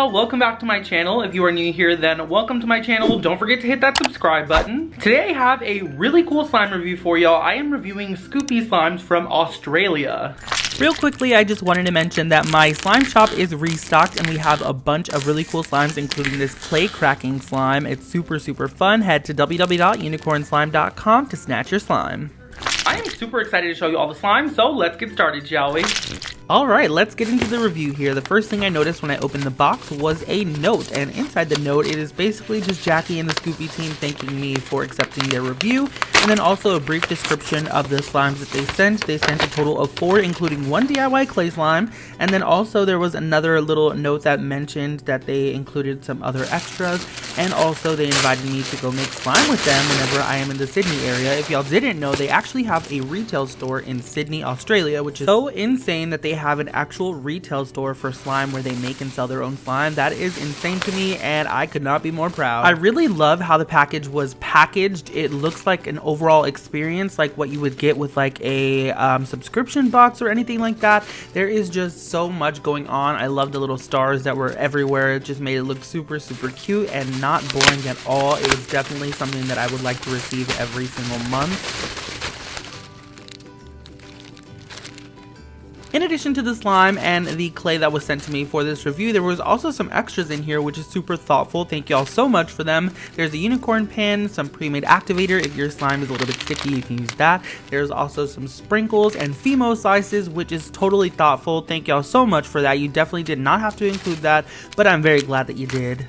y'all, welcome back to my channel. If you are new here, then welcome to my channel. Don't forget to hit that subscribe button. Today I have a really cool slime review for y'all. I am reviewing Scoopi slimes from Australia. Real quickly, I just wanted to mention that my slime shop is restocked and we have a bunch of really cool slimes, including this clay cracking slime. It's super fun. Head to www.unicornslime.com to snatch your slime. I am super excited to show you all the slime, so let's get started, shall we? Alright, let's get into the review here. The first thing I noticed when I opened the box was a note, and inside the note it is basically just Jackie and the Scoopi team thanking me for accepting their review, and then also a brief description of the slimes that they sent. They sent a total of 4, including 1 DIY clay slime, and then also there was another little note that mentioned that they included some other extras, and also they invited me to go make slime with them whenever I am in the Sydney area. If y'all didn't know, they actually have a retail store in Sydney, Australia, which is so insane that they have an actual retail store for slime where they make and sell their own slime. That is insane to me, and I could not be more proud. I really love how the package was packaged. It looks like an overall experience like what you would get with like a subscription box or anything like that. There is just so much going on. I love the little stars that were everywhere. It just made it look super cute and not boring at all. It was definitely something that I would like to receive every single month. In addition to the slime and the clay that was sent to me for this review, there was also some extras in here, which is super thoughtful. Thank you all so much for them. There's a unicorn pin, some pre-made activator. If your slime is a little bit sticky, you can use that. There's also some sprinkles and Fimo slices, which is totally thoughtful. Thank you all so much for that. You definitely did not have to include that, but I'm very glad that you did.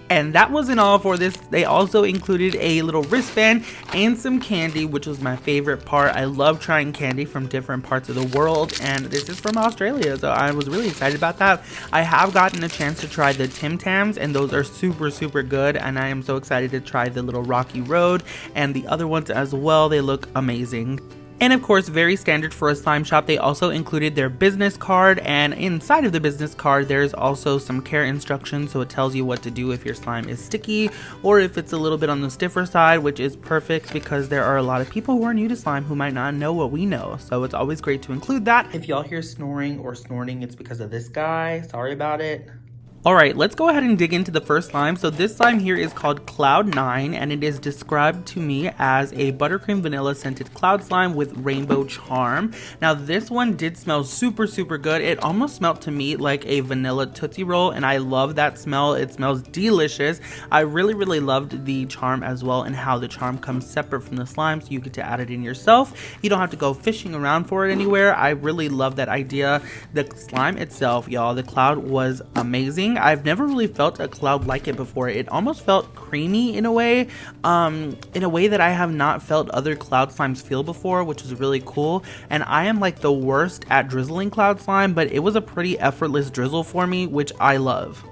And that wasn't all for this. They also included a little wristband and some candy, which was my favorite part. I love trying candy from different parts of the world, and this is from Australia, so I was really excited about that. I have gotten a chance to try the Tim Tams, and those are super good, and I am so excited to try the little Rocky Road and the other ones as well. They look amazing. And of course, very standard for a slime shop, they also included their business card, and inside of the business card there's also some care instructions, so it tells you what to do if your slime is sticky or if it's a little bit on the stiffer side, which is perfect because there are a lot of people who are new to slime who might not know what we know, so it's always great to include that. If y'all hear snoring or snorting, it's because of this guy. Sorry about it. Alright, let's go ahead and dig into the first slime. So this slime here is called Cloud 9, and it is described to me as a buttercream vanilla scented cloud slime with rainbow charm. Now this one did smell super good. It almost smelled to me like a vanilla Tootsie Roll, and I love that smell. It smells delicious. I really loved the charm as well, and how the charm comes separate from the slime, so you get to add it in yourself. You don't have to go fishing around for it anywhere. I really love that idea. The slime itself, y'all, the cloud was amazing. I've never really felt a cloud like it before. It almost felt creamy in a way that I have not felt other cloud slimes feel before, which is really cool. And I am like the worst at drizzling cloud slime, but it was a pretty effortless drizzle for me, which I love.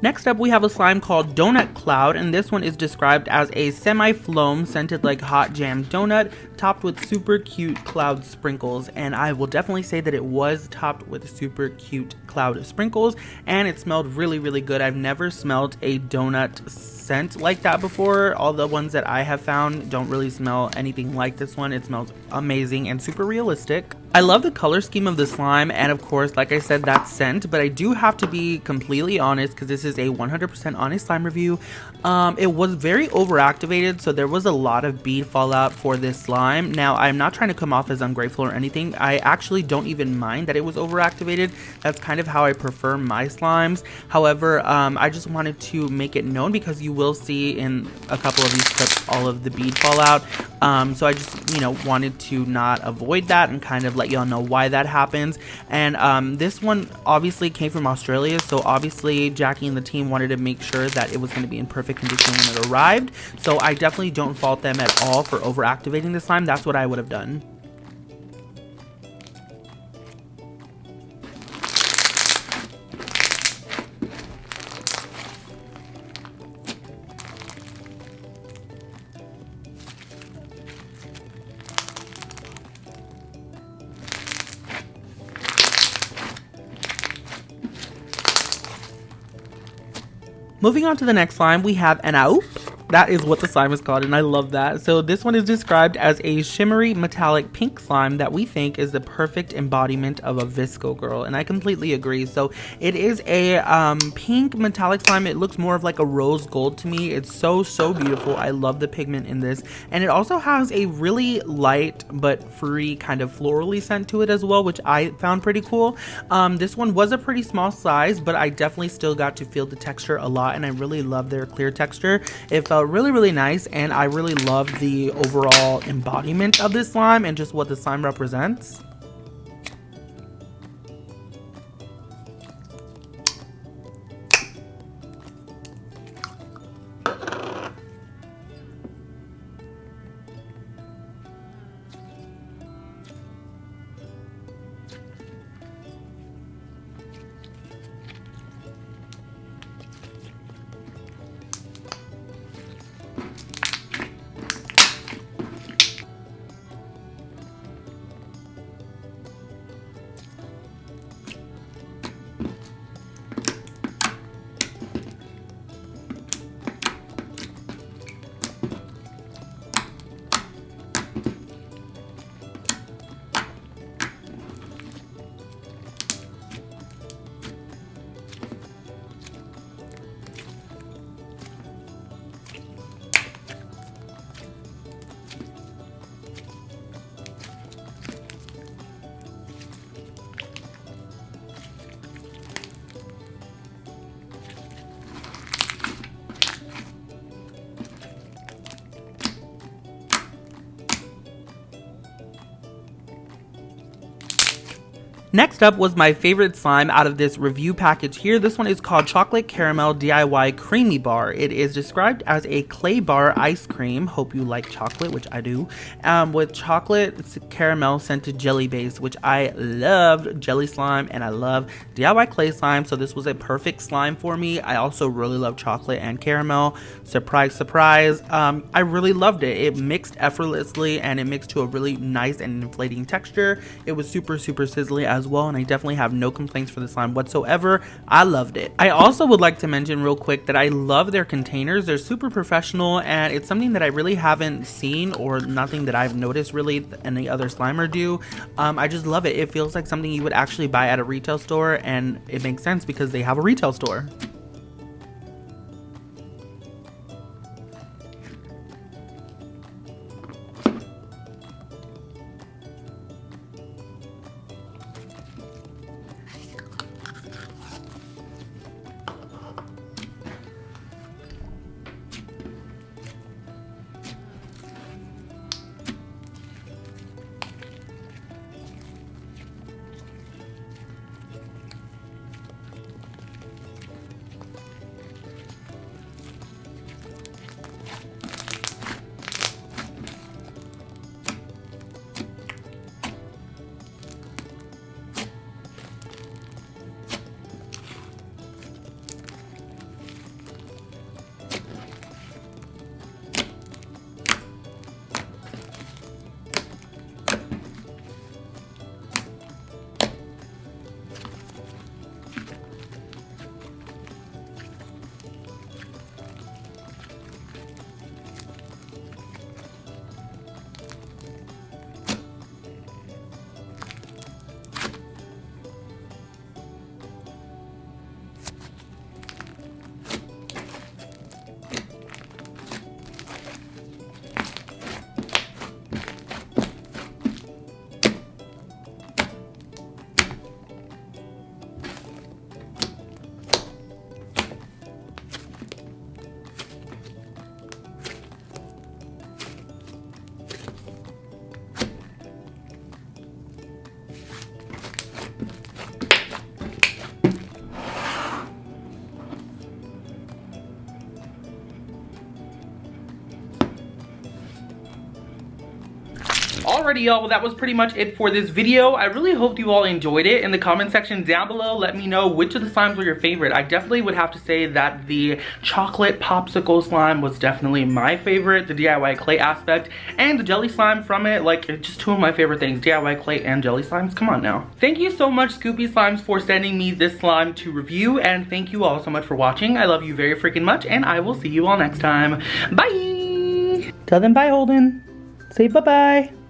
Next up, we have a slime called Donut Cloud, and this one is described as a semi-floam scented like hot jam donut topped with super cute cloud sprinkles. And I will definitely say that it was topped with super cute cloud sprinkles, and it smelled really good. I've never smelled a donut scent like that before. All the ones that I have found don't really smell anything like this one. It smells amazing and super realistic. I love the color scheme of the slime, and of course, like I said, that scent, but I do have to be completely honest because this is a 100% honest slime review. It was very overactivated, so there was a lot of bead fallout for this slime. Now, I'm not trying to come off as ungrateful or anything. I actually don't even mind that it was overactivated. That's kind of how I prefer my slimes. However, I just wanted to make it known because you will see in a couple of these clips all of the bead fallout. So I just, wanted to not avoid that and kind of let y'all know why that happens. And this one obviously came from Australia, so obviously Jackie and the team wanted to make sure that it was going to be in perfect condition when it arrived. So I definitely don't fault them at all for overactivating this slime. That's what I would have done. Moving on to the next slime, we have an Aup. That is what the slime is called, and I love that. So this one is described as a shimmery metallic pink slime that we think is the perfect embodiment of a visco girl, and I completely agree. So it is a pink metallic slime. It looks more of like a rose gold to me. It's so beautiful. I love the pigment in this, and it also has a really light but free kind of florally scent to it as well, which I found pretty cool. This one was a pretty small size, but I definitely still got to feel the texture a lot, and I really love their clear texture. It felt really nice, and I really love the overall embodiment of this slime and just what the slime represents. Next up was my favorite slime out of this review package here. This one is called Chocolate Caramel DIY Creamy Bar. It is described as a clay bar ice cream. Hope you like chocolate, which I do. With chocolate caramel scented jelly base, which I loved jelly slime and I love DIY clay slime. So this was a perfect slime for me. I also really love chocolate and caramel. Surprise, surprise. I really loved it. It mixed effortlessly and it mixed to a really nice and inflating texture. It was super sizzly as well, and I definitely have no complaints for the slime whatsoever. I loved it. I also would like to mention real quick that I love their containers. They're super professional, and it's something that I really haven't seen or nothing that I've noticed really any other slimer do. I just love it. It feels like something you would actually buy at a retail store, and it makes sense because they have a retail store. Alrighty, y'all, well, that was pretty much it for this video. I really hope you all enjoyed it. In the comment section down below, let me know which of the slimes were your favorite. I definitely would have to say that the chocolate popsicle slime was definitely my favorite, the DIY clay aspect, and the jelly slime from it, like, it's just two of my favorite things, DIY clay and jelly slimes. Come on now. Thank you so much, Scoopi Slimes, for sending me this slime to review, and thank you all so much for watching. I love you very freaking much, and I will see you all next time. Bye! Tell them bye, Holden. Say bye-bye.